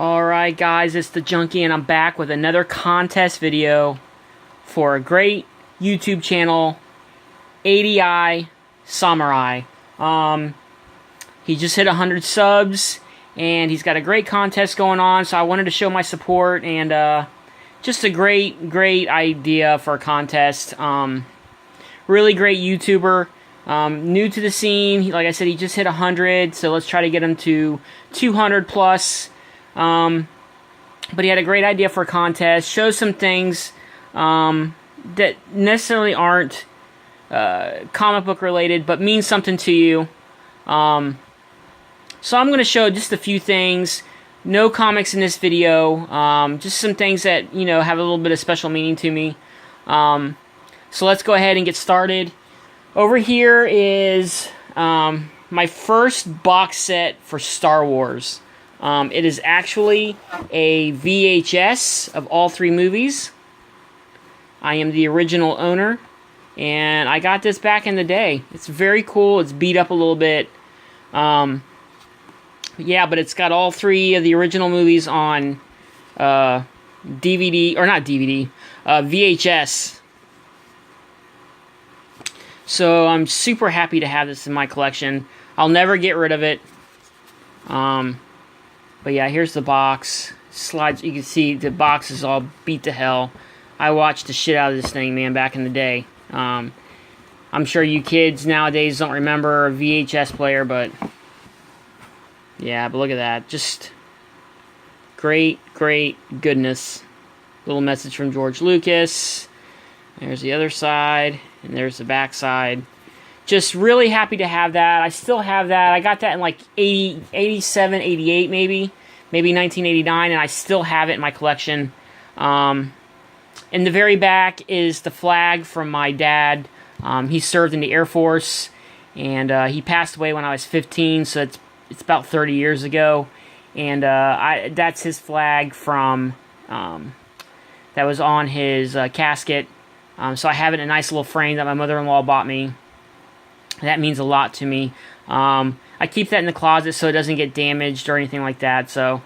Alright guys, it's the Junkie and I'm back with another contest video for a great YouTube channel, ADI Samurai. He just hit 100 subs and he's got a great contest going on, so I wanted to show my support and just a great idea for a contest. Really great YouTuber, new to the scene. Like I said, he just hit 100, so let's try to get him to 200 plus. But he had a great idea for a contest, shows some things that necessarily aren't comic book related, but means something to you. So I'm going to show just a few things. No comics in this video, just some things that, you know, have a little bit of special meaning to me. So let's go ahead and get started. Over here is my first box set for Star Wars. It is actually a VHS of all three movies. I am the original owner, and I got this back in the day. It's very cool. It's beat up a little bit. Yeah, but it's got all three of the original movies on DVD, or not DVD, VHS. So I'm super happy to have this in my collection. I'll never get rid of it. But yeah, here's the box. Slides, you can see the box is all beat to hell. I watched the shit out of this thing, man, back in the day. I'm sure you kids nowadays don't remember a VHS player, but yeah, but look at that. Just great goodness. Little message from George Lucas. There's the other side, and there's the back side. Just really happy to have that. I still have that. I got that in like 87, 88 maybe 1989, and I still have it in my collection. In the very back is the flag from my dad. He served in the Air Force, and he passed away when I was 15, so it's about 30 years ago. And that's his flag from that was on his casket. So I have it in a nice little frame that my mother-in-law bought me. That means a lot to me. I keep that in the closet so it doesn't get damaged or anything like that. So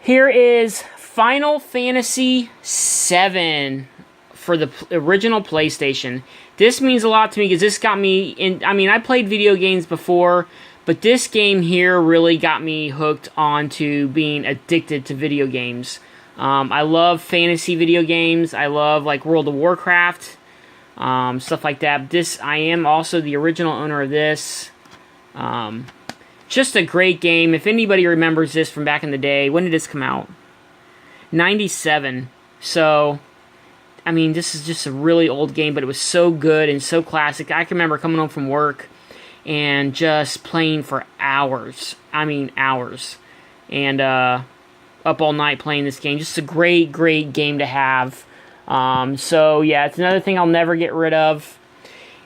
here is Final Fantasy VII for the original PlayStation. This means a lot to me because this got me in. I mean, I played video games before, but this game here really got me hooked onto being addicted to video games. I love fantasy video games. I love like World of Warcraft. Stuff like that. I am also the original owner of this. Just a great game. If anybody remembers this from back in the day, when did this come out? 97. So, I mean, this is just a really old game, but it was so good and so classic. I can remember coming home from work and just playing for hours. I mean, hours. And, up all night playing this game. Just a great game to have. So yeah, it's another thing I'll never get rid of.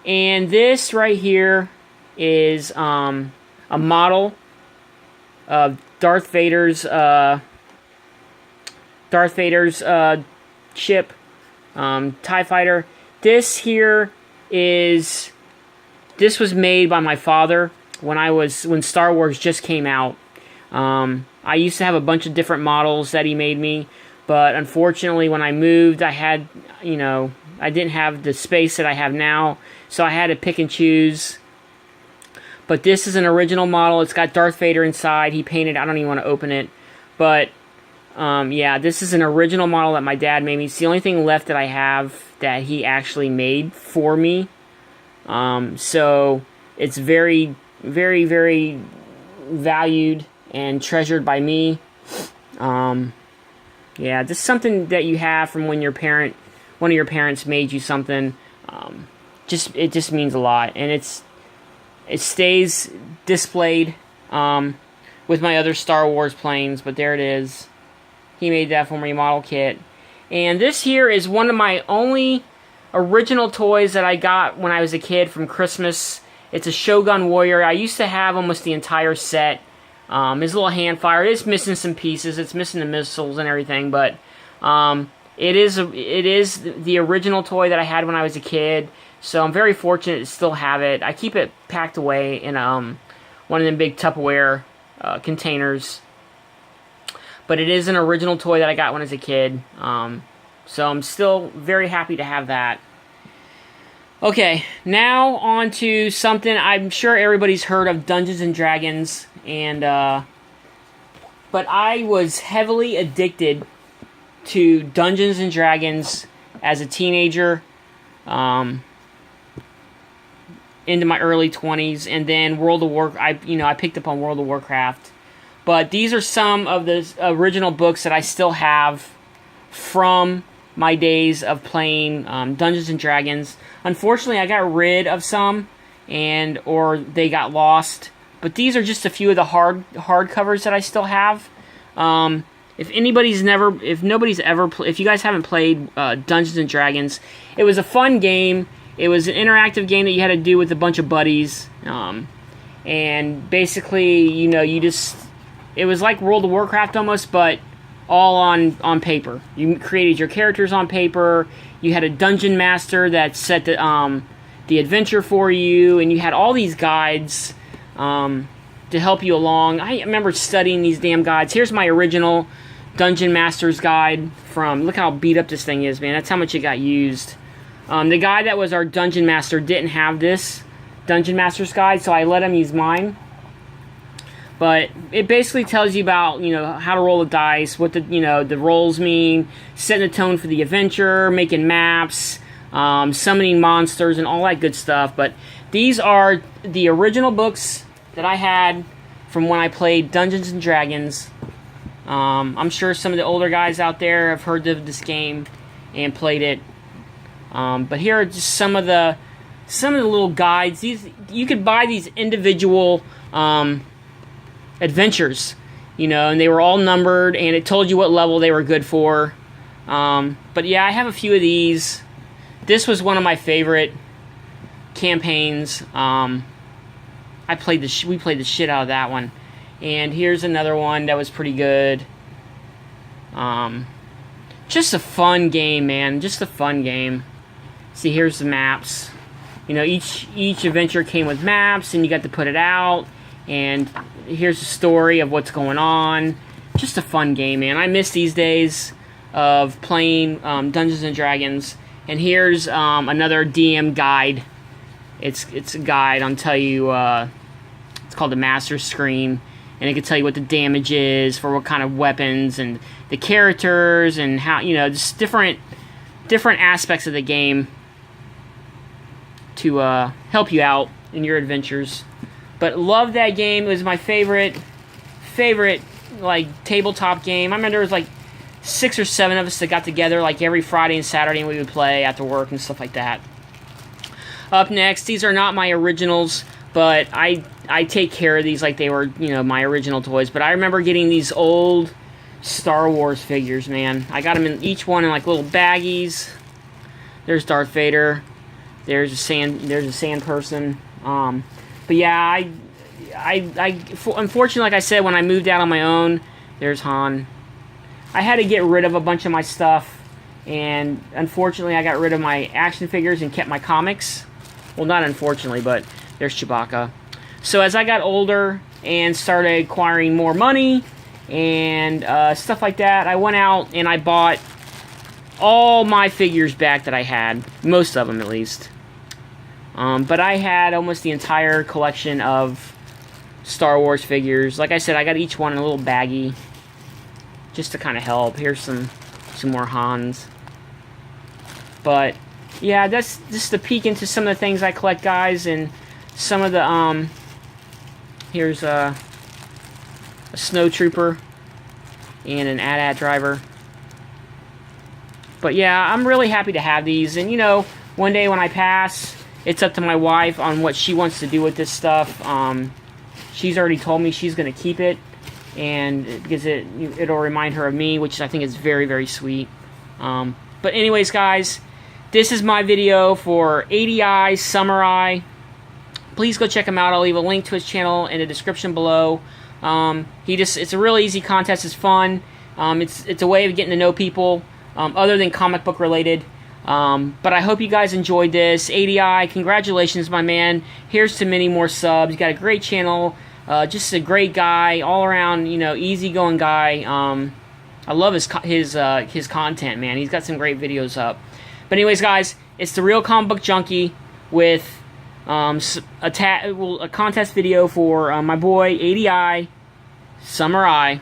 And this right here is a model of Darth Vader's ship, TIE Fighter. This was made by my father when Star Wars just came out. I used to have a bunch of different models that he made me. But unfortunately, when I moved, I didn't have the space that I have now, so I had to pick and choose. But this is an original model. It's got Darth Vader inside. He painted. I don't even want to open it. But, yeah, this is an original model that my dad made me. It's the only thing left that I have that he actually made for me. So it's very valued and treasured by me. Yeah, just something that you have from when one of your parents made you something. It just means a lot, and it stays displayed with my other Star Wars planes. But there it is. He made that for me, model kit. And this here is one of my only original toys that I got when I was a kid from Christmas. It's a Shogun Warrior. I used to have almost the entire set. His little hand fire, it is missing some pieces. It's missing the missiles and everything, but it is the original toy that I had when I was a kid. So I'm very fortunate to still have it. I keep it packed away in one of them big Tupperware containers. but it is an original toy that I got when I was a kid. So I'm still very happy to have that. Okay, now on to something I'm sure everybody's heard of, Dungeons and Dragons, and but I was heavily addicted to Dungeons and Dragons as a teenager, into my early 20s, and then I picked up on World of Warcraft. But these are some of the original books that I still have from my days of playing Dungeons and Dragons. Unfortunately, I got rid of some, or they got lost. But these are just a few of the hardcovers that I still have. If you guys haven't played Dungeons and Dragons, it was a fun game. It was an interactive game that you had to do with a bunch of buddies, and basically, it was like World of Warcraft almost, but all on paper. You created your characters on paper. You had a dungeon master that set the adventure for you, and you had all these guides to help you along. I remember studying these damn guides. Here's my original Dungeon Master's Guide from. Look how beat up this thing is, man. That's how much it got used. The guy that was our Dungeon Master didn't have this Dungeon Master's Guide, so I let him use mine. But it basically tells you about, how to roll the dice, what the rolls mean, setting the tone for the adventure, making maps, summoning monsters, and all that good stuff. But these are the original books that I had from when I played Dungeons and Dragons. I'm sure some of the older guys out there have heard of this game and played it. But here are just some of the little guides. You could buy these individual adventures, and they were all numbered, and it told you what level they were good for. But yeah, I have a few of these. This was one of my favorite campaigns. We played the shit out of that one. And here's another one that was pretty good. Just a fun game, man. Just a fun game. See, here's the maps. Each adventure came with maps, and you got to put it out. And here's the story of what's going on. Just a fun game, man. I miss these days of playing Dungeons and Dragons. And here's another DM guide. It's a guide. I'll tell you. It's called the Master Screen, and it can tell you what the damage is for what kind of weapons and the characters and how just different aspects of the game to help you out in your adventures. But love that game. It was my favorite like tabletop game. I remember there was like 6 or 7 of us that got together like every Friday and Saturday, and we would play after work and stuff like that. Up next, these are not my originals, but I take care of these like they were my original toys. But I remember getting these old Star Wars figures, man. I got them in each one in like little baggies. There's Darth Vader. There's a sand person. But yeah, unfortunately, like I said, when I moved out on my own, there's Han. I had to get rid of a bunch of my stuff, and unfortunately, I got rid of my action figures and kept my comics. Well, not unfortunately, but there's Chewbacca. So as I got older and started acquiring more money and stuff like that, I went out and I bought all my figures back that I had. Most of them, at least. But I had almost the entire collection of Star Wars figures. Like I said, I got each one in a little baggie just to kind of help. Here's some more Hans. But yeah, that's just a peek into some of the things I collect, guys, and some of the here's a snow trooper and an AT-AT driver. But yeah, I'm really happy to have these, and one day when I pass, it's up to my wife on what she wants to do with this stuff. She's already told me she's going to keep it, and because it'll remind her of me, which I think is very, very sweet. But anyways, guys, this is my video for ADI Samurai. Please go check him out. I'll leave a link to his channel in the description below. It's a really easy contest. It's fun. It's a way of getting to know people other than comic book related. But I hope you guys enjoyed this. ADI, congratulations, my man. Here's to many more subs. You got a great channel. Just a great guy, all around, easygoing guy. I love his content, man. He's got some great videos up. But anyways, guys, it's the Real Comic Book Junkie with a contest video for my boy ADI Samurai.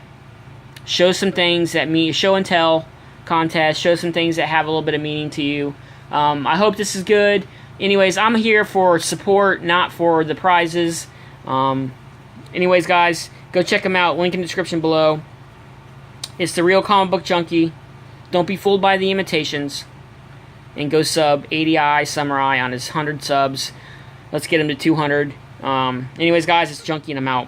Show some things that show and tell contest. Show some things that have a little bit of meaning to you. I hope this is good. Anyways, I'm here for support, not for the prizes. Anyways, guys, go check him out. Link in the description below. It's the Real Comic Book Junkie. Don't be fooled by the imitations. And go sub ADI Samurai on his 100 subs. Let's get him to 200. Anyways, guys, it's Junkie and I'm out.